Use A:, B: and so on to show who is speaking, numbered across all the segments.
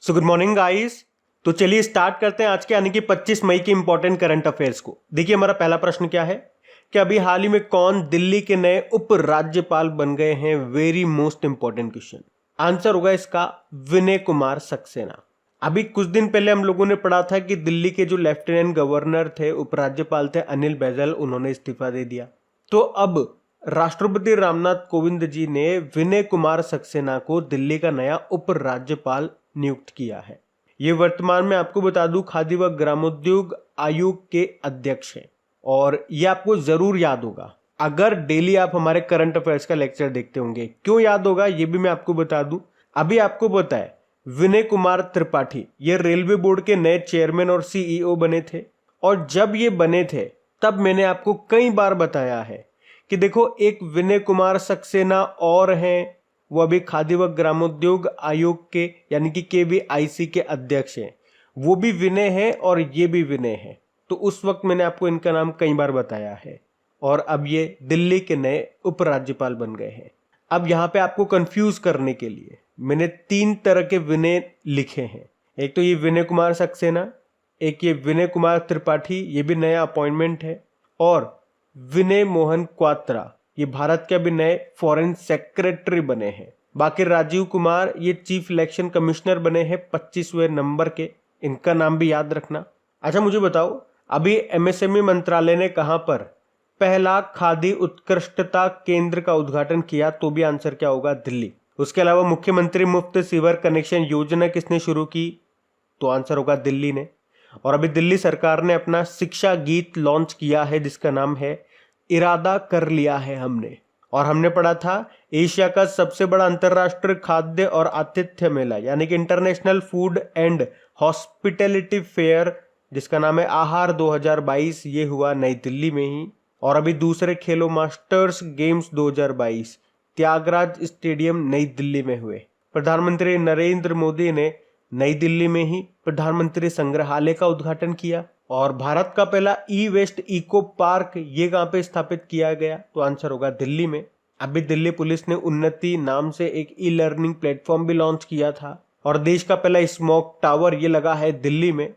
A: So good morning guys. तो चलिए start करते हैं आज के यानी कि 25 मई के इंपॉर्टेंट करंट अफेयर्स को। देखिए हमारा पहला प्रश्न क्या है कि अभी हाल ही में कौन दिल्ली के नए उप राज्यपाल बन गए हैं। Very most important question. Answer होगा इसका विनय कुमार सक्सेना। अभी कुछ दिन पहले हम लोगों ने पढ़ा था कि दिल्ली के जो लेफ्टिनेंट गवर्नर थे, उपराज्यपाल थे अनिल बैजल, उन्होंने इस्तीफा दे दिया। तो अब राष्ट्रपति रामनाथ कोविंद जी ने विनय कुमार सक्सेना को दिल्ली का नया उप राज्यपाल नियुक्त किया है। ये वर्तमान में आपको बता दूं खादी व ग्रामोद्योग आयोग के अध्यक्ष हैं और ये आपको जरूर याद होगा अगर डेली आप हमारे करंट अफेयर्स का लेक्चर देखते होंगे। क्यों याद होगा ये भी मैं आपको बता दूं। अभी आपको पता है विनय कुमार त्रिपाठी ये रेलवे बोर्ड के नए चेयरमैन और सीईओ बने थे और जब ये बने थे तब मैंने आपको कई बार बताया है कि देखो एक विनय कुमार सक्सेना और हैं, वो अभी खादी व ग्रामोद्योग आयोग के यानी कि केवीआईसी के अध्यक्ष हैं। वो भी विनय हैं और ये भी विनय हैं। तो उस वक्त मैंने आपको इनका नाम कई बार बताया है और अब ये दिल्ली के नए उपराज्यपाल बन गए हैं। अब यहाँ पे आपको कंफ्यूज करने के लिए मैंने 3 तरह के विनय लिखे हैं। एक तो ये विनय कुमार सक्सेना, एक ये विनय कुमार त्रिपाठी, ये भी नया अपॉइंटमेंट है, और विनय मोहन क्वात्रा ये भारत के अभी नए फॉरेन सेक्रेटरी बने हैं। बाकी राजीव कुमार ये चीफ इलेक्शन कमिश्नर बने हैं 25वें नंबर के, इनका नाम भी याद रखना। अच्छा मुझे बताओ अभी एमएसएमई मंत्रालय ने कहां पर पहला खादी उत्कृष्टता केंद्र का उद्घाटन किया? तो भी आंसर क्या होगा? दिल्ली। उसके अलावा मुख्यमंत्री मुफ्त सीवर कनेक्शन योजना किसने शुरू की? तो आंसर होगा दिल्ली ने। और अभी दिल्ली सरकार ने अपना शिक्षा गीत लॉन्च किया है जिसका नाम है इरादा कर लिया है हमने। और हमने पढ़ा था एशिया का सबसे बड़ा अंतरराष्ट्रीय खाद्य और आतिथ्य मेला यानी कि international food and hospitality fair जिसका नाम है आहार 2022, ये हुआ नई दिल्ली में ही। और अभी दूसरे खेलो मास्टर्स गेम्स 2022 त्यागराज स्टेडियम नई दिल्ली में हुए। प्रधानमंत्री नरेंद्र मोदी ने नई दिल्ली में ही प्रधानमंत्री संग्रहालय का उद्घाटन किया। और भारत का पहला ई वेस्ट इको पार्क ये कहां पे स्थापित किया गया? तो आंसर होगा दिल्ली में। अभी दिल्ली पुलिस ने उन्नति नाम से एक ई लर्निंग प्लेटफॉर्म भी लॉन्च किया था। और देश का पहला स्मोक टावर ये लगा है दिल्ली में।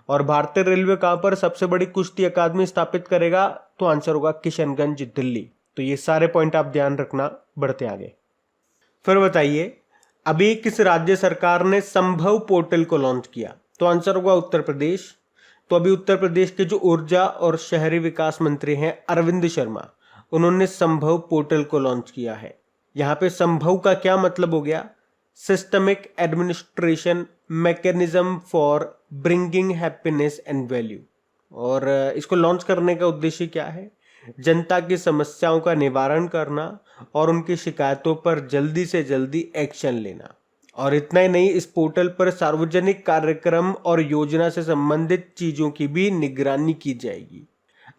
A: और भारतीय रेलवे कहां पर सबसे बड़ी कुश्ती अकादमी स्थापित करेगा? तो आंसर होगा किशनगंज दिल्ली। तो ये सारे पॉइंट आप ध्यान रखना। बढ़ते आगे। फिर बताइए अभी किस राज्य सरकार ने संभव पोर्टल को लॉन्च किया? तो आंसर होगा उत्तर प्रदेश। तो अभी उत्तर प्रदेश के जो ऊर्जा और शहरी विकास मंत्री हैं अरविंद शर्मा, उन्होंने संभव पोर्टल को लॉन्च किया है। यहाँ पे संभव का क्या मतलब हो गया? Systemic administration mechanism for bringing happiness and value. और इसको लॉन्च करने का उद्देश्य क्या है? जनता की समस्याओं का निवारण करना और उनकी शिकायतों पर जल्दी से जल्दी एक्शन लेना। और इतना ही नहीं, इस पोर्टल पर सार्वजनिक कार्यक्रम और योजना से संबंधित चीजों की भी निगरानी की जाएगी।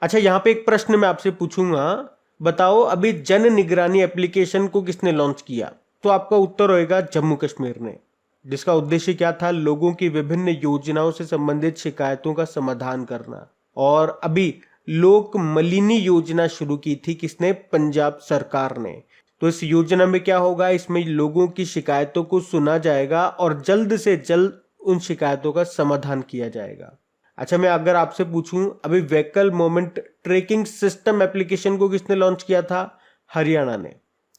A: अच्छा यहाँ पे एक प्रश्न मैं आपसे पूछूंगा, बताओ अभी जन निगरानी एप्लीकेशन को किसने लॉन्च किया? तो आपका उत्तर होगा जम्मू कश्मीर ने, जिसका उद्देश्य क्या था? लोगों की विभिन्न योजनाओं से संबंधित शिकायतों का समाधान करना। और अभी लोक मलिनी योजना शुरू की थी किसने? पंजाब सरकार ने। तो इस योजना में क्या होगा? इसमें लोगों की शिकायतों को सुना जाएगा और जल्द से जल्द उन शिकायतों का समाधान किया जाएगा। अच्छा मैं अगर आपसे पूछूं अभी vehicle moment tracking system application को किसने लॉन्च किया था? हरियाणा ने।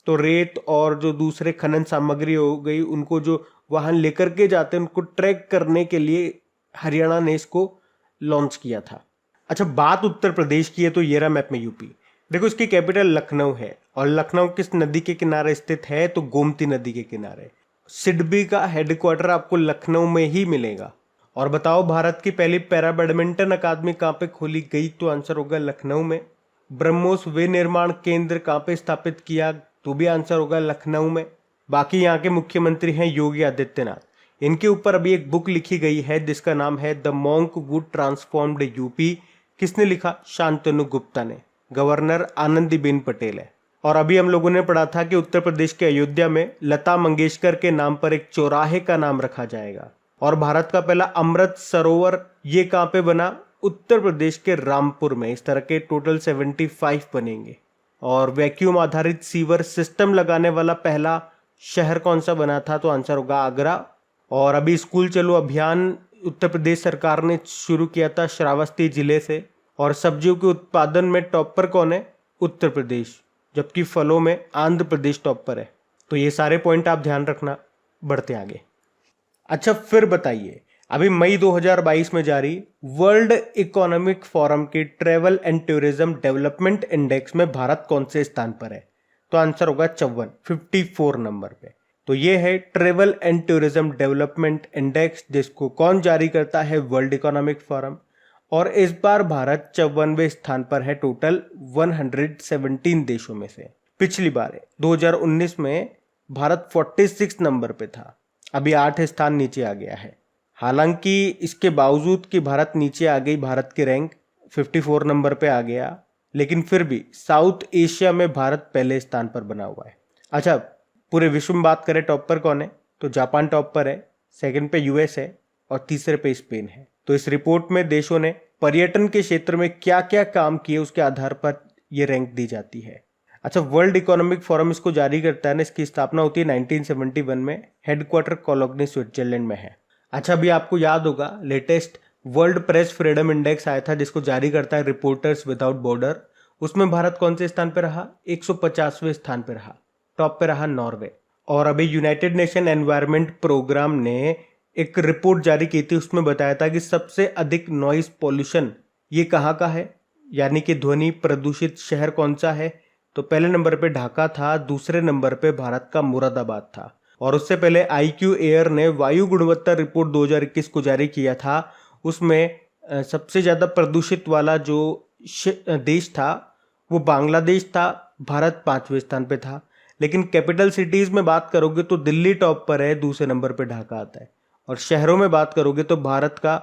A: तो रेत और जो दूसरे खनन सामग्री हो गई उनको जो वाहन लेकर के जाते हैं उनको ट्रैक करने के लिए हरियाणा ने इसको लॉन्च किया था। अच्छा बात उत्तर प्रदेश की है तो ये रहा मैप में यूपी। देखो इसकी कैपिटल लखनऊ है और लखनऊ किस नदी के किनारे स्थित है? तो गोमती नदी के किनारे। सिडबी का हेडक्वार्टर आपको लखनऊ में ही मिलेगा। और बताओ भारत की पहली पैरा बैडमिंटन अकादमी कहाँ पे खोली गई? तो आंसर होगा लखनऊ में। ब्रह्मोस विनिर्माण केंद्र कहाँ पे स्थापित किया? तो भी आंसर होगा लखनऊ में। बाकी यहाँ के मुख्यमंत्री हैं योगी आदित्यनाथ। इनके ऊपर अभी एक बुक लिखी गई है जिसका नाम है the monk would transformed UP. किसने लिखा? शांतनु गुप्ता ने। गवर्नर आनंदीबेन पटेल है। और अभी हम लोगों ने पढ़ा था कि उत्तर प्रदेश के अयोध्या में लता मंगेशकर के नाम पर एक चौराहे का नाम रखा जाएगा। और भारत का पहला अमृत सरोवर ये कहाँ पे बना? उत्तर प्रदेश के रामपुर में। इस तरह के टोटल 75 बनेंगे। और वैक्यूम आधारित सीवर सिस्टम लगाने वाला पहला शहर कौन सा बना था? तो आंसर होगा आगरा। और अभी स्कूल चलो अभियान उत्तर प्रदेश सरकार ने शुरू किया था श्रावस्ती जिले से। और सब्जियों के उत्पादन में टॉप पर कौन है? उत्तर प्रदेश। जबकि फलों में आंध्र प्रदेश टॉप पर है। तो ये सारे पॉइंट आप ध्यान रखना। बढ़ते आगे। अच्छा फिर बताइए, अभी मई 2022 में जारी वर्ल्ड इकोनॉमिक फोरम के travel and tourism development index में भारत कौन से स्थान पर है? तो आंसर होगा 54 नंबर पे। तो ये है travel and tourism development index, जिसको कौन जारी करता है? World economic forum. और इस बार भारत 54वें स्थान पर है टोटल 117 देशों में से। पिछली बार 2019 में भारत 46 नंबर पे था, अभी 8 स्थान नीचे आ गया है। हालांकि इसके बावजूद कि भारत नीचे आ गई, भारत की रैंक 54 नंबर पे आ गया, लेकिन फिर भी साउथ एशिया में भारत पहले स्थान पर बना हुआ है। अच्छा पूरे विश्व में बात करें टॉप पर कौन है? तो जापान टॉप पर है, सेकंड पे यूएस है और तीसरे पे स्पेन है। तो इस रिपोर्ट में देशों ने पर्यटन के क्षेत्र में क्या क्या काम किए उसके आधार पर यह रैंक दी जाती है। अच्छा वर्ल्ड इकोनॉमिक फोरम इसको जारी करता है ना, इसकी स्थापना होती है 1971 में, हेडक्वार्टर कोलोग्नी स्विट्जरलैंड में है। अच्छा अभी आपको याद होगा latest world press freedom index आया था जिसको जारी करता है रिपोर्टर्स विदाउट बॉर्डर। उसमें भारत कौन से स्थान पर रहा? 150वें स्थान पर रहा। टॉप पे रहा नॉर्वे। और अभी यूनाइटेड नेशन एनवायरनमेंट प्रोग्राम ने एक रिपोर्ट जारी की थी, उसमें बताया था कि सबसे अधिक नॉइज पॉल्यूशन ये कहाँ का है, यानी कि ध्वनि प्रदूषित शहर कौन सा है? तो पहले नंबर पे ढाका था, दूसरे नंबर पे भारत का मुरादाबाद था। और उससे पहले IQ एयर ने वायु गुणवत्ता रिपोर्ट 2021 को जारी किया था। उसमें सबसे ज्यादा प्रदूषित वाला जो देश था वो बांग्लादेश था, भारत 5वें स्थान पे था। लेकिन कैपिटल सिटीज में बात करोगे तो दिल्ली टॉप पर है, दूसरे नंबर पे ढाका आता है। और शहरों में बात करोगे तो भारत का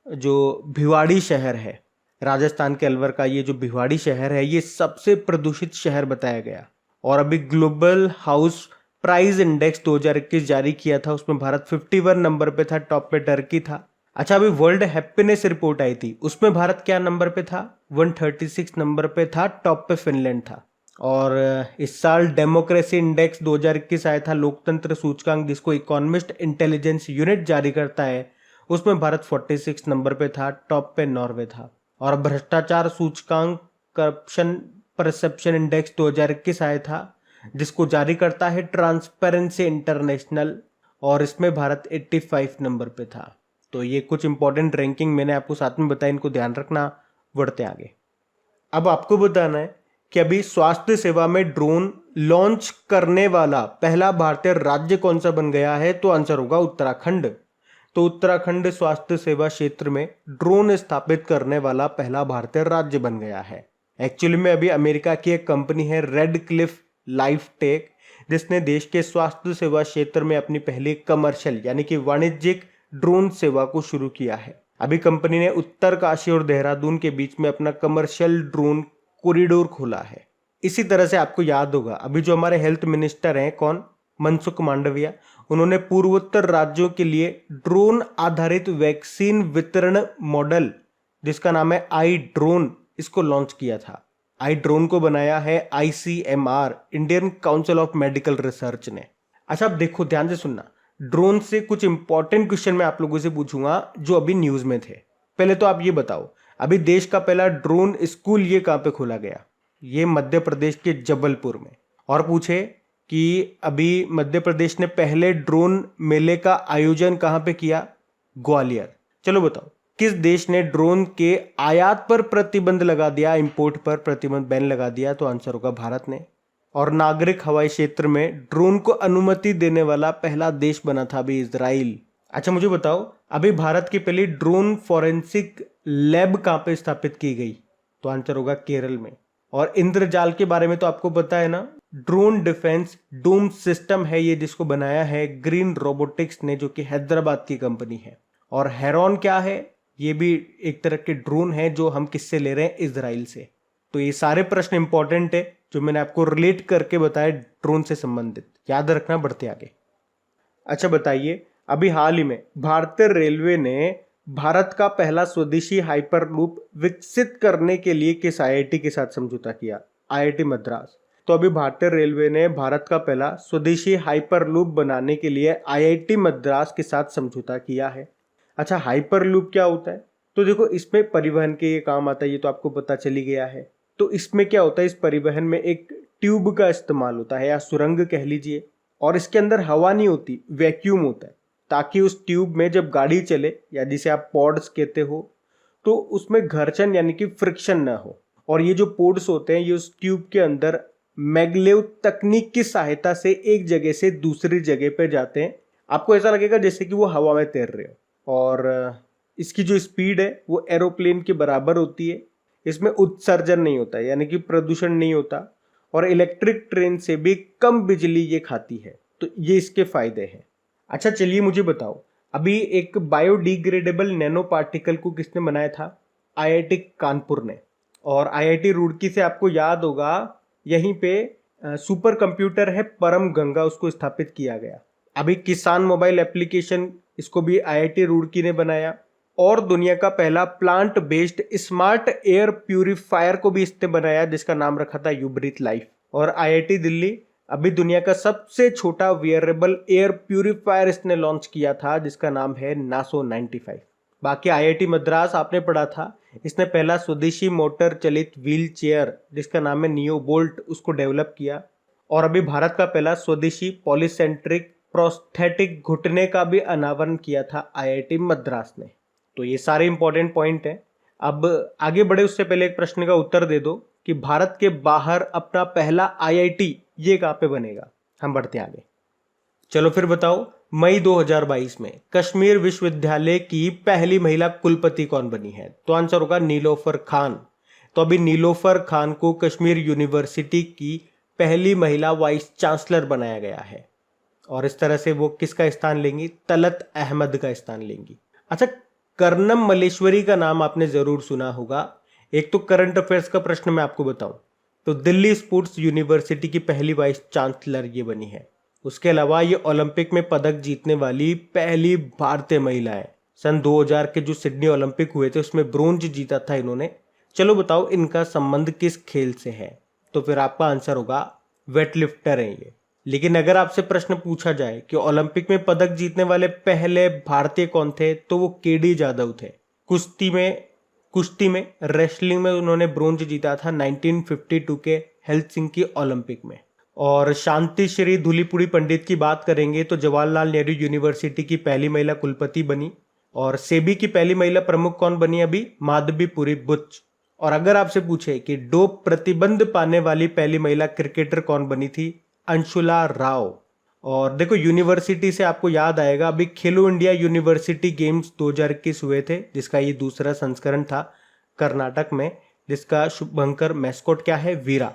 A: जो भिवाड़ी शहर है, राजस्थान के अलवर का ये जो भिवाड़ी शहर है, ये सबसे प्रदूषित शहर बताया गया। और अभी ग्लोबल हाउस प्राइस इंडेक्स 2021 जारी किया था, उसमें भारत 51 नंबर पे था, टॉप पे टर्की था। अच्छा अभी वर्ल्ड हैप्पीनेस रिपोर्ट आई थी, उसमें भारत क्या नंबर पे था? 136 नंबर पे था, टॉप पे फिनलैंड था। और इस साल डेमोक्रेसी इंडेक्स 2021 आया था, लोकतंत्र सूचकांक जिसको इकोनॉमिस्ट इंटेलिजेंस यूनिट जारी करता है, उसमें भारत 46 नंबर पे था, टॉप पे नॉर्वे था। और भ्रष्टाचार सूचकांक करप्शन परसेप्शन इंडेक्स 2021 आया था, जिसको जारी करता है ट्रांसपेरेंसी इंटरनेशनल, और इसमें भारत 85 नंबर पे था। तो ये कुछ इंपॉर्टेंट रैंकिंग मैंने आपको साथ में बताया, इनको ध्यान रखना। बढ़ते आगे। अब आपको बताना है कि अभी स्वास्थ्य सेवा में ड्रोन लॉन्च करने वाला पहला भारतीय राज्य कौन सा बन गया है? तो आंसर होगा उत्तराखंड। तो उत्तराखंड स्वास्थ्य सेवा क्षेत्र में ड्रोन स्थापित करने वाला पहला भारतीय राज्य बन गया है। एक्चुअली में अभी अमेरिका की एक कंपनी है रेड क्लिफ लाइफ टेक, जिसने देश के स्वास्थ्य सेवा क्षेत्र में अपनी पहली कमर्शियल यानी कि वाणिज्यिक ड्रोन सेवा को शुरू किया है। अभी कंपनी ने उत्तरकाशी और देहरादून के बीच में अपना कमर्शियल ड्रोन कॉरिडोर खोला है। इसी तरह से आपको याद होगा अभी जो हमारे हेल्थ मिनिस्टर हैं, कौन? मनसुख मांडविया, उन्होंने पूर्वोत्तर राज्यों के लिए ड्रोन आधारित वैक्सीन वितरण मॉडल जिसका नाम है आई ड्रोन, इसको लॉन्च किया था। आई ड्रोन को बनाया है ICMR, Indian council of medical research ने। अच्छा अब देखो ध्यान से सुनना, ड्रोन से कुछ इंपॉर्टेंट क्वेश्चन मैं आप लोगों से पूछूंगा जो अभी न्यूज में थे। पहले तो आप ये बताओ, अभी देश का पहला ड्रोन स्कूल ये कहां पे खोला गया? ये मध्य प्रदेश के जबलपुर में। और पूछे कि अभी मध्य प्रदेश ने पहले ड्रोन मेले का आयोजन कहां पे किया? ग्वालियर। चलो बताओ किस देश ने ड्रोन के आयात पर प्रतिबंध लगा दिया, इंपोर्ट पर प्रतिबंध बैन लगा दिया? तो आंसर होगा भारत ने। और नागरिक हवाई क्षेत्र में ड्रोन को अनुमति देने वाला पहला देश बना था अभी इजराइल। अच्छा मुझे बताओ अभी भारत की पहली ड्रोन फॉरेंसिक लैब कहां पे स्थापित की गई? तो आंसर होगा केरल में। और इंद्रजाल के बारे में तो आपको पता है ना, ड्रोन डिफेंस डोम सिस्टम है ये, जिसको बनाया है ग्रीन रोबोटिक्स ने, जो कि हैदराबाद की कंपनी है। और हेरॉन क्या है? ये भी एक तरह के ड्रोन है जो हम किससे ले रहे हैं? इजराइल से। तो ये सारे प्रश्न इंपॉर्टेंट है जो मैंने आपको रिलेट करके बताया ड्रोन से संबंधित, याद रखना। बढ़ते आगे। अच्छा बताइए, अभी हाल ही में भारतीय रेलवे ने भारत का पहला स्वदेशी हाइपरलूप विकसित करने के लिए किस IIT के साथ समझौता किया? IIT मद्रास। तो अभी भारतीय रेलवे ने भारत का पहला स्वदेशी हाइपरलूप बनाने के लिए आईआईटी मद्रास के साथ समझौता किया है। अच्छा, हाइपरलूप क्या होता है? तो देखो, इसमें परिवहन के ये काम आता है, ये तो आपको पता चली गया है। तो इसमें क्या होता है, इस परिवहन में एक ट्यूब का इस्तेमाल होता है या सुरंग कह लीजिए, और इसके अंदर हवा नहीं होती, वैक्यूम होता है, ताकि उस ट्यूब में जब गाड़ी चले या जिसे आप पॉड्स कहते हो, तो उसमें घर्षण यानी कि फ्रिक्शन ना हो। और ये जो पोड्स होते हैं ये उस ट्यूब के अंदर मैगलेव तकनीक की सहायता से एक जगह से दूसरी जगह पे जाते हैं। आपको ऐसा लगेगा जैसे कि वो हवा में तैर रहे हो, और इसकी जो स्पीड है वो एरोप्लेन के बराबर होती है। इसमें उत्सर्जन नहीं होता यानी कि प्रदूषण नहीं होता, और इलेक्ट्रिक ट्रेन से भी कम बिजली ये खाती है। तो ये इसके फायदे हैं। अच्छा, चलिए मुझे बताओ, अभी एक बायोडिग्रेडेबल नैनो पार्टिकल को किसने बनाया था? आईआईटी कानपुर ने। और आईआईटी रुड़की से आपको याद होगा, यहीं पे सुपर कंप्यूटर है परम गंगा, उसको स्थापित किया गया। अभी किसान मोबाइल एप्लीकेशन, इसको भी आईआईटी रुड़की ने बनाया। और दुनिया का पहला plant based smart air purifier को भी इसने बनाया, जिसका नाम रखा था यूब्रीथ लाइफ। और आईआईटी दिल्ली अभी दुनिया का सबसे छोटा वेयरेबल एयर प्यूरिफायर इसने लॉन्च किया था, जिसका नाम है नासो 95। बाकी आईआईटी मद्रास आपने पढ़ा था, इसने पहला स्वदेशी मोटर चलित व्हील चेयर, जिसका नाम है नियो बोल्ट, उसको डेवलप किया। और अभी भारत का पहला स्वदेशी पॉलीसेंट्रिक प्रोस्थेटिक घुटने का भी अनावरण किया था आईआईटी मद्रास ने। तो ये सारे इंपॉर्टेंट पॉइंट हैं। अब आगे बढ़े उससे पहले एक प्रश्न का उत्तर दे दो कि भारत के बाहर अपना पहला आईआईटी ये कहाँ पे बनेगा। हम बढ़ते आगे। चलो फिर बताओ, मई 2022 में कश्मीर विश्वविद्यालय की पहली महिला कुलपति कौन बनी है? तो आंसर होगा नीलोफर खान। तो अभी नीलोफर खान को कश्मीर यूनिवर्सिटी की पहली महिला वाइस चांसलर बनाया गया है। और इस तरह से वो किसका स्थान लेंगी? तलत अहमद का स्थान लेंगी। अच्छा, कर्नम मल्लेश्वरी का नाम आपने जरूर सुना होगा। एक तो करंट अफेयर्स का प्रश्न मैं आपको बताऊं तो दिल्ली स्पोर्ट्स यूनिवर्सिटी की पहली वाइस चांसलर ये बनी है। उसके अलावा ये ओलंपिक में पदक जीतने वाली पहली भारतीय महिला है। सन 2000 के जो सिडनी ओलंपिक हुए थे उसमें ब्रोंज जीता था इन्होंने। चलो बताओ, इनका संबंध किस खेल से है? तो फिर आपका आंसर होगा वेटलिफ्टर है ये। लेकिन अगर आपसे प्रश्न पूछा जाए कि ओलंपिक में पदक जीतने वाले पहले भारतीय कौन थे, तो वो केडी जाधव थे। कुश्ती में रेसलिंग में उन्होंने ब्रोंज जीता था 1952 के हेलसिंकी ओलंपिक में। और शांति श्री धूलीपुड़ी पंडित की बात करेंगे तो जवाहरलाल नेहरू यूनिवर्सिटी की पहली महिला कुलपति बनी। और सेबी की पहली महिला प्रमुख कौन बनी अभी? माधवीपुरी बुच। और अगर आपसे पूछे कि डोप प्रतिबंध पाने वाली पहली महिला क्रिकेटर कौन बनी थी? अंशुला राव। और देखो, यूनिवर्सिटी से आपको याद आएगा, अभी खेलो इंडिया यूनिवर्सिटी गेम्स 2021 हुए थे, जिसका ये दूसरा संस्करण था कर्नाटक में, जिसका शुभंकर मैस्कोट क्या है? वीरा।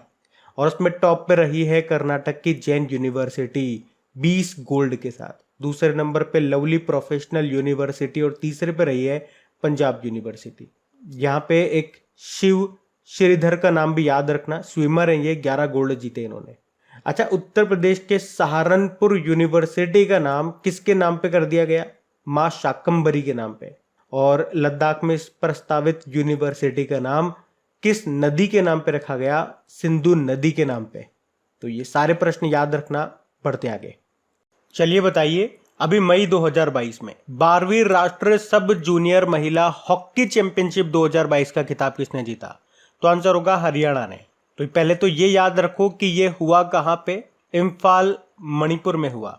A: और उसमें टॉप पे रही है कर्नाटक की जैन यूनिवर्सिटी 20 गोल्ड के साथ। दूसरे नंबर पे लवली प्रोफेशनल यूनिवर्सिटी, और तीसरे पे रही है पंजाब यूनिवर्सिटी। यहाँ पे एक शिव श्रीधर का नाम भी याद रखना, स्विमर है ये, 11 गोल्ड जीते इन्होंने। अच्छा, उत्तर प्रदेश के सहारनपुर यूनिवर्सिटी का नाम किसके नाम पे कर दिया गया? मां शाकंभरी के नाम पे। और लद्दाख में इस प्रस्तावित यूनिवर्सिटी का नाम किस नदी के नाम पे रखा गया? सिंधु नदी के नाम पे। तो ये सारे प्रश्न याद रखना। बढ़ते आगे। चलिए बताइए, अभी मई 2022 में 12वीं राष्ट्रीय सब जूनियर महिला हॉकी चैंपियनशिप 2022 का खिताब किसने जीता? तो आंसर होगा हरियाणा ने। तो पहले तो ये याद रखो कि ये हुआ कहाँ पे? इम्फाल, मणिपुर में हुआ।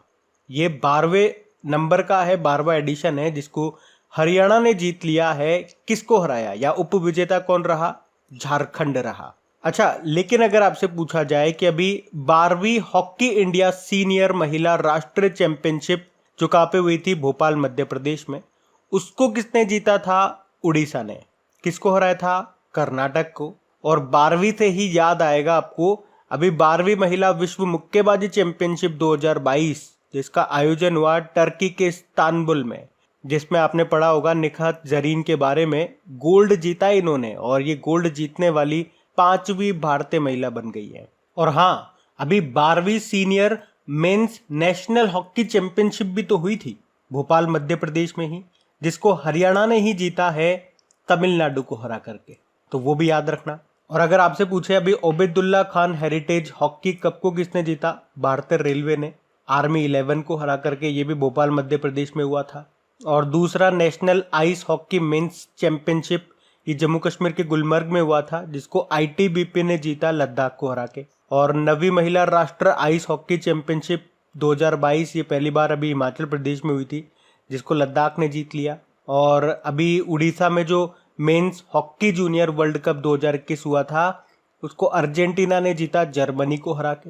A: ये 12वें नंबर का है, 12वां एडिशन है, जिसको हरियाणा ने जीत लिया है। किसको हराया या उपविजेता कौन रहा? झारखंड रहा। अच्छा, लेकिन अगर आपसे पूछा जाए कि अभी 12वीं हॉकी इंडिया सीनियर महिला राष्ट्रीय चैंपियनशिप जो कहाँ पे हुई थी? भोपाल, मध्य प्रदेश में, उसको किसने जीता था? उड़ीसा ने। किसको हराया था? कर्नाटक को। और 12वीं से ही याद आएगा आपको, अभी 12वीं महिला विश्व मुक्केबाजी चैंपियनशिप 2022, जिसका आयोजन हुआ टर्की के इस्तांबुल में, जिसमें आपने पढ़ा होगा निखात जरीन के बारे में। गोल्ड जीता इन्होंने, और ये गोल्ड जीतने वाली 5वीं भारतीय महिला बन गई है। और हाँ, अभी 12वीं senior mains national hockey championship भी तो हुई थी भोपाल, मध्य प्रदेश में ही, जिसको हरियाणा ने ही जीता है तमिलनाडु को हरा करके। तो वो भी याद रखना। और अगर आपसे पूछे अभी Obaidullah Khan heritage hockey cup को किसने जीता, भारतीय रेलवे ने आर्मी 11 को हरा करके, ये भी भोपाल मध्य प्रदेश में हुआ था। और दूसरा national ice hockey mains championship, ये जम्मू कश्मीर के गुलमर्ग में हुआ था, जिसको आईटीबीपी ने जीता लद्दाख को हरा के। और 9वीं महिला राष्ट्र आइस हॉकी चैंपियनशिप 2022, ये पहली बार अभी हिमाचल प्रदेश में हुई थी, जिसको लद्दाख ने जीत लिया। और अभी उड़ीसा में जो men's hockey junior world cup 2021 हुआ था, उसको अर्जेंटीना ने जीता जर्मनी को हरा के।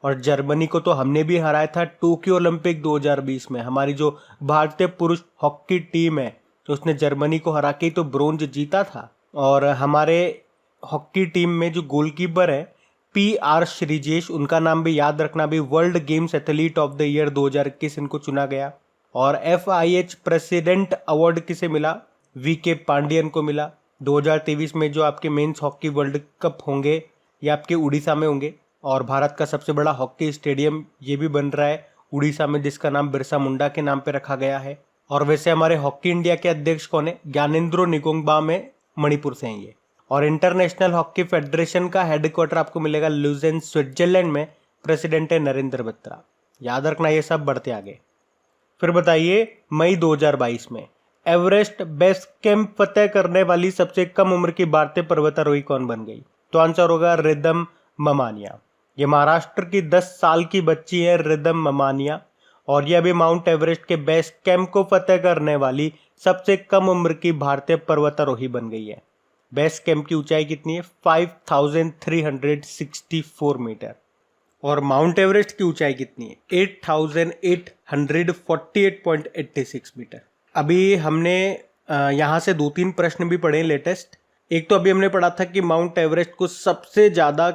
A: और जर्मनी को तो हमने भी हराया था टोक्यो ओलंपिक 2020 में। हमारी जो भारतीय पुरुष हॉकी टीम है, तो उसने जर्मनी को हरा के तो ब्रोंज जीता था। और हमारे हॉकी टीम में जो गोलकीपर है PR श्रीजेश, उनका नाम भी याद रखना, भी world games athlete of the year 2021 इनको चुना गया। और FIH प्रेसिडेंट अवार्ड किसे मिला, VK पांडियन को मिला। 2023 में जो आपके मेंस हॉकी वर्ल्ड कप होंगे ये आपके उड़ीसा में होंगे। और भारत का सबसे बड़ा हॉकी स्टेडियम ये भी बन रहा है उड़ीसा में, जिसका नाम बिरसा मुंडा के नाम पे रखा गया है। और वैसे हमारे हॉकी इंडिया के अध्यक्ष कौन है, ज्ञानेंद्रो निगोंगबा में मणिपुर से हैं ये। और इंटरनेशनल हॉकी फेडरेशन का हेडक्वार्टर आपको मिलेगा लुजेन स्विट्जरलैंड में, प्रेसिडेंट है नरेंद्र बत्रा। याद रखना ये सब। बढ़ते आगे। फिर बताइए मई 2022 में एवरेस्ट बेस कैंप फतेह करने वाली सबसे कम उम्र की भारतीय पर्वतारोही कौन बन गई, तो आंसर होगा रिदम ममानिया। ये महाराष्ट्र की 10 साल की बच्ची है रिदम ममानिया, और यह भी माउंट एवरेस्ट के बेस कैंप को फतेह करने वाली सबसे कम उम्र की भारतीय पर्वतारोही बन गई है। बेस कैंप की ऊंचाई कितनी है, 5364 मीटर। और माउंट एवरेस्ट की ऊंचाई कितनी है, 8848.86 मीटर। अभी हमने यहाँ से 2-3 प्रश्न भी पढ़े लेटेस्ट। एक तो अभी हमने पढ़ा था कि माउंट एवरेस्ट को सबसे ज़्यादा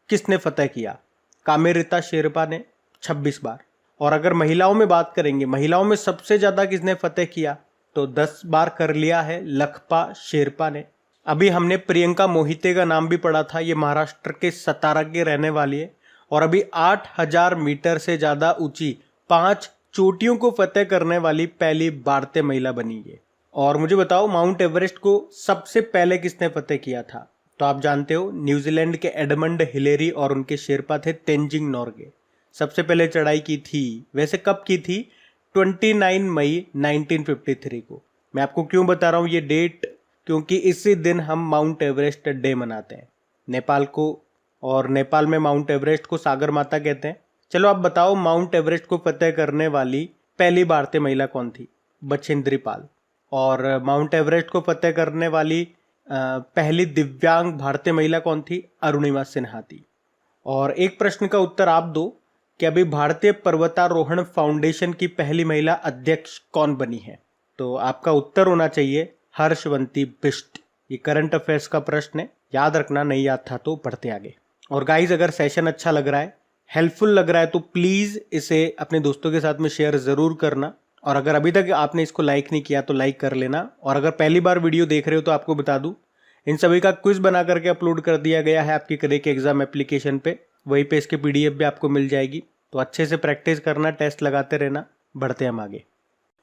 A: किसने फतेह किया, कामेरिता शेरपा ने 26 बार। और अगर महिलाओं में बात करेंगे, महिलाओं में सबसे ज़्यादा किसने फतेह किया, तो 10 बार कर लिया है लखपा शेरपा ने। अभी हमने प्रियंका मोहिते का नाम भी पढ़ा था, ये महाराष्ट्र के सतारा के रहने वाली है। और अभी 8000 मीटर से ज़्यादा ऊंची 5 चोटियों को फतेह करने वाली पहली भारतीय महिला बनी है। और मुझे बताओ माउंट एवरेस्ट को सबसे पहले किसने फतेह किया था, तो आप जानते हो न्यूजीलैंड के एडमंड हिलेरी और उनके शेरपा थे तेंजिंग नोर्गे। सबसे पहले चढ़ाई की थी, वैसे कब की थी, 29 मई 1953 को। मैं आपको क्यों बता रहा हूँ ये डेट, क्योंकि इसी दिन हम माउंट एवरेस्ट डे मनाते हैं नेपाल को, और नेपाल में माउंट एवरेस्ट को सागर माता कहते हैं। चलो आप बताओ माउंट एवरेस्ट को फतेह करने वाली पहली भारतीय महिला कौन थी, बछेंद्री पाल। और माउंट एवरेस्ट को फतेह करने वाली पहली दिव्यांग भारतीय महिला कौन थी, अरुणिमा सिन्हा थी। और एक प्रश्न का उत्तर आप दो कि अभी भारतीय पर्वतारोहण फाउंडेशन की पहली महिला अध्यक्ष कौन बनी है, तो आपका उत्तर होना चाहिए हर्षवंती बिष्ट। ये करंट अफेयर्स का प्रश्न है, याद रखना, नहीं याद था तो पढ़ते आगे। और गाइज अगर सेशन अच्छा लग रहा है, हेल्पफुल लग रहा है, तो प्लीज़ इसे अपने दोस्तों के साथ में शेयर ज़रूर करना। और अगर अभी तक आपने इसको लाइक नहीं किया तो लाइक कर लेना। और अगर पहली बार वीडियो देख रहे हो तो आपको बता दूं, इन सभी का क्विज बना करके अपलोड कर दिया गया है आपकी क्रेक एग्जाम एप्लीकेशन पे, वहीं पे इसके PDF भी आपको मिल जाएगी। तो अच्छे से प्रैक्टिस करना, टेस्ट लगाते रहना। बढ़ते हम आगे।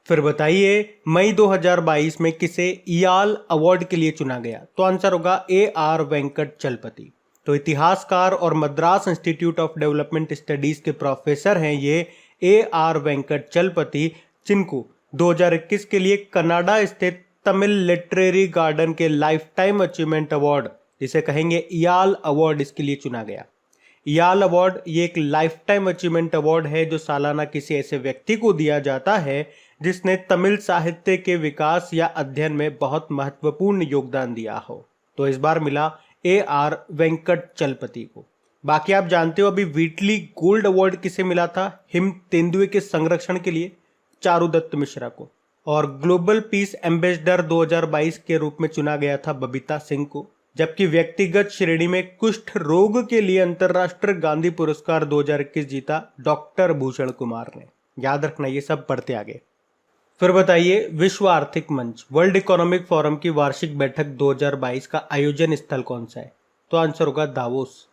A: फिर बताइए मई 2022 में किसे इयाल अवार्ड के लिए चुना गया, तो आंसर होगा AR वेंकट चलपति। तो इतिहासकार और Madras institute of development studies के प्रोफेसर हैं ये AR वेंकट चलपति, जिनको 2021 के लिए कनाडा स्थित तमिल लिटरेरी गार्डन के लाइफ टाइम अचीवमेंट अवार्ड, जिसे कहेंगे इयाल अवार्ड, इसके लिए चुना गया। इयाल अवार्ड ये एक लाइफ टाइम अचीवमेंट अवार्ड है जो सालाना किसी ऐसे व्यक्ति को दिया जाता है जिसने तमिल साहित्य के विकास या अध्ययन में बहुत महत्वपूर्ण योगदान दिया हो। तो इस बार मिला AR वेंकट चलपति को। बाकी आप जानते हो अभी व्हीटली गोल्ड अवार्ड किसे मिला था, हिम तेंदुए के संरक्षण के लिए चारुदत्त मिश्रा को। और ग्लोबल पीस एम्बेसडर 2022 के रूप में चुना गया था बबीता सिंह को। जबकि व्यक्तिगत श्रेणी में कुष्ठ रोग के लिए अंतर्राष्ट्रीय गांधी पुरस्कार 2021 जीता डॉक्टर भूषण कुमार ने। याद रखना ये सब। पढ़ते आगे। फिर बताइए विश्व आर्थिक मंच वर्ल्ड इकोनॉमिक फोरम की वार्षिक बैठक 2022 का आयोजन स्थल कौन सा है, तो आंसर होगा दावोस।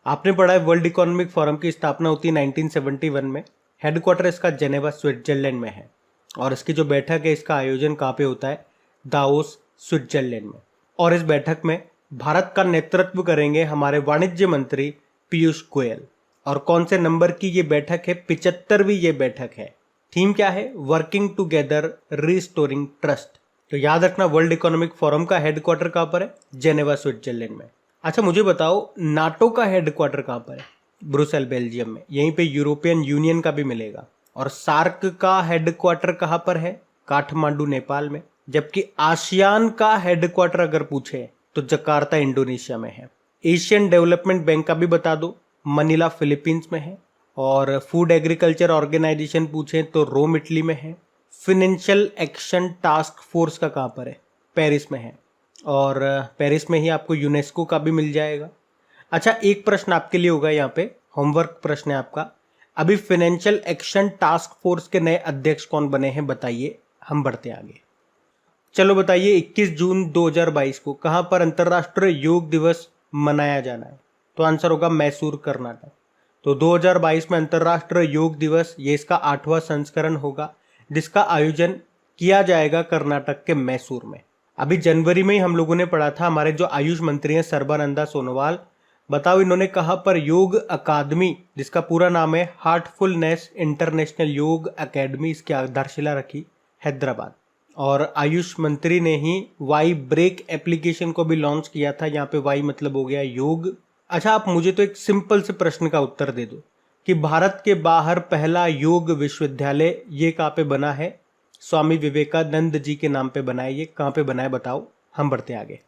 A: आपने पढ़ा है वर्ल्ड इकोनॉमिक फोरम की स्थापना होती है 1971 में। हेडक्वार्टर इसका जेनेवा स्विट्जरलैंड में है। और इसकी जो बैठक है इसका आयोजन कहाँ पे होता है, दावोस स्विट्जरलैंड में। और इस बैठक में भारत का नेतृत्व करेंगे हमारे वाणिज्य मंत्री पीयूष गोयल। और कौन से नंबर की ये बैठक है? 75वीं ये बैठक है। थीम क्या है? Working together restoring trust. तो याद रखना, वर्ल्ड इकोनॉमिक फोरम का हेडक्वार्टर कहाँ पर है? जेनेवा स्विट्जरलैंड में। अच्छा मुझे बताओ, नाटो का हेडक्वार्टर कहाँ पर है? ब्रुसेल बेल्जियम में। यहीं पे यूरोपियन यूनियन का भी मिलेगा। और सार्क का हेडक्वार्टर कहाँ पर है? काठमांडू नेपाल में। जबकि आसियान का हेडक्वार्टर अगर पूछे तो जकार्ता इंडोनेशिया में है। एशियन डेवलपमेंट बैंक का भी बता दो, मनीला फिलीपींस में है। और फूड एग्रीकल्चर ऑर्गेनाइजेशन पूछे तो रोम इटली में है। फाइनेंशियल एक्शन टास्क फोर्स का कहाँ पर है? पेरिस में है। और पेरिस में ही आपको यूनेस्को का भी मिल जाएगा। अच्छा एक प्रश्न आपके लिए होगा यहाँ पे, होमवर्क प्रश्न है आपका। अभी फाइनेंशियल एक्शन टास्क फोर्स के नए अध्यक्ष कौन बने हैं बताइए। हम बढ़ते आगे। चलो बताइए, 21 जून 2022 को कहां पर अंतर्राष्ट्रीय योग दिवस मनाया जाना है? तो आंसर होगा मैसूर, कर्नाटक। तो 2022 में अंतर्राष्ट्रीय योग दिवस, ये इसका 8वां संस्करण होगा, जिसका आयोजन किया जाएगा कर्नाटक के मैसूर में। अभी जनवरी में ही हम लोगों ने पढ़ा था, हमारे जो आयुष मंत्री हैं सर्बानंदा सोनोवाल, बताओ इन्होंने कहां पर योग अकादमी, जिसका पूरा नाम है हार्टफुलनेस इंटरनेशनल योग अकेडमी, इसकी आधारशिला रखी? हैदराबाद। और आयुष मंत्री ने ही वाई ब्रेक एप्लीकेशन को भी लॉन्च किया था। यहाँ पे वाई मतलब हो गया योग। अच्छा आप मुझे तो एक सिंपल से प्रश्न का उत्तर दे दो कि भारत के बाहर पहला योग विश्वविद्यालय ये कहाँ पे बना है? स्वामी विवेकानंद जी के नाम पे बना है। ये कहाँ पे बना है बताओ। हम बढ़ते आगे।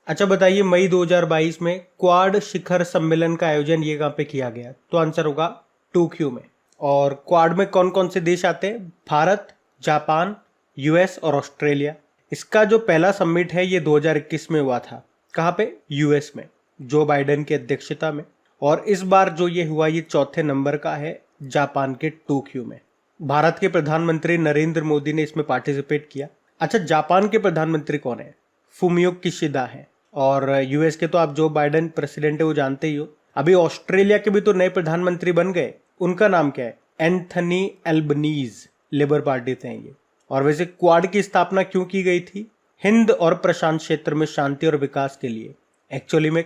A: अच्छा बताइए, मई 2022 में क्वाड शिखर सम्मेलन का आयोजन ये कहाँ पे किया गया? तो आंसर होगा टोक्यो में। और क्वाड में कौन कौन से देश आते हैं? भारत, जापान, यूएस और ऑस्ट्रेलिया। इसका जो पहला समिट है ये 2021 में हुआ था। कहाँ पे? यूएस में, जो बाइडेन की अध्यक्षता में। और इस बार जो ये हुआ ये चौथे नंबर का है, जापान के टोक्यो में। भारत के प्रधानमंत्री नरेंद्र मोदी ने इसमें पार्टिसिपेट किया। अच्छा जापान के प्रधानमंत्री कौन है? फुमियो किशिदा है। और यूएस के तो आप जो बाइडेन प्रेसिडेंट है वो जानते ही हो। अभी ऑस्ट्रेलिया के भी तो नए प्रधानमंत्री बन गए, उनका नाम क्या है? एंथनी एल्बनीज, लेबर पार्टी थे ये। और वैसे क्वाड की स्थापना क्यों की गई थी? हिंद और प्रशांत क्षेत्र में शांति और विकास के लिए। एक्चुअली में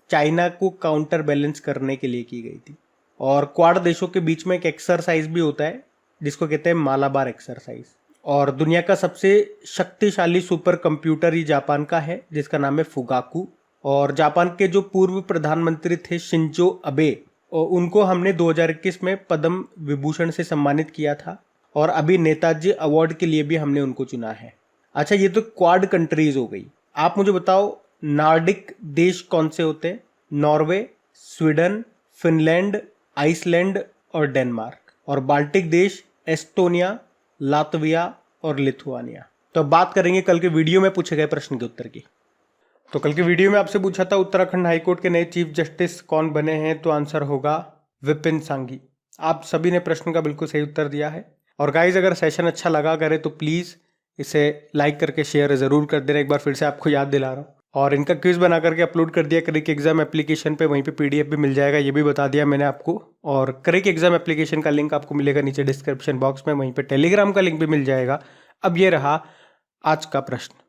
A: चाइना को काउंटर बैलेंस करने के लिए की गई थी। और क्वाड देशों के बीच में एक एक्सरसाइज भी होता है जिसको कहते हैं मालाबार एक्सरसाइज। और दुनिया का सबसे शक्तिशाली सुपर कंप्यूटर ही जापान का है, जिसका नाम है फुगाकू। और जापान के जो पूर्व प्रधानमंत्री थे शिंजो अबे, और उनको हमने 2021 में पद्म विभूषण से सम्मानित किया था। और अभी नेताजी अवार्ड के लिए भी हमने उनको चुना है। अच्छा ये तो क्वाड कंट्रीज हो गई। आप मुझे बताओ नॉर्डिक देश कौन से होते हैं? नॉर्वे, स्वीडन, फिनलैंड, आइसलैंड और डेनमार्क। और बाल्टिक देश एस्टोनिया, लातविया और लिथुआनिया। तो अब बात करेंगे कल के वीडियो में पूछे गए प्रश्न के उत्तर की। तो कल के वीडियो में आपसे पूछा था उत्तराखंड हाईकोर्ट के नए चीफ जस्टिस कौन बने हैं? तो आंसर होगा विपिन सांघी। आप सभी ने प्रश्न का बिल्कुल सही उत्तर दिया है। और गाइज अगर सेशन अच्छा लगा करे तो प्लीज़ इसे लाइक करके शेयर ज़रूर कर देना। एक बार फिर से आपको याद दिला रहा हूँ। और इनका क्विज बना करके अपलोड कर दिया क्रिक एग्जाम एप्लीकेशन पे, वहीं पे पीडीएफ भी मिल जाएगा, ये भी बता दिया मैंने आपको। और क्रिक एग्जाम एप्लीकेशन का लिंक आपको मिलेगा नीचे डिस्क्रिप्शन बॉक्स में, वहीं पे टेलीग्राम का लिंक भी मिल जाएगा। अब ये रहा आज का प्रश्न।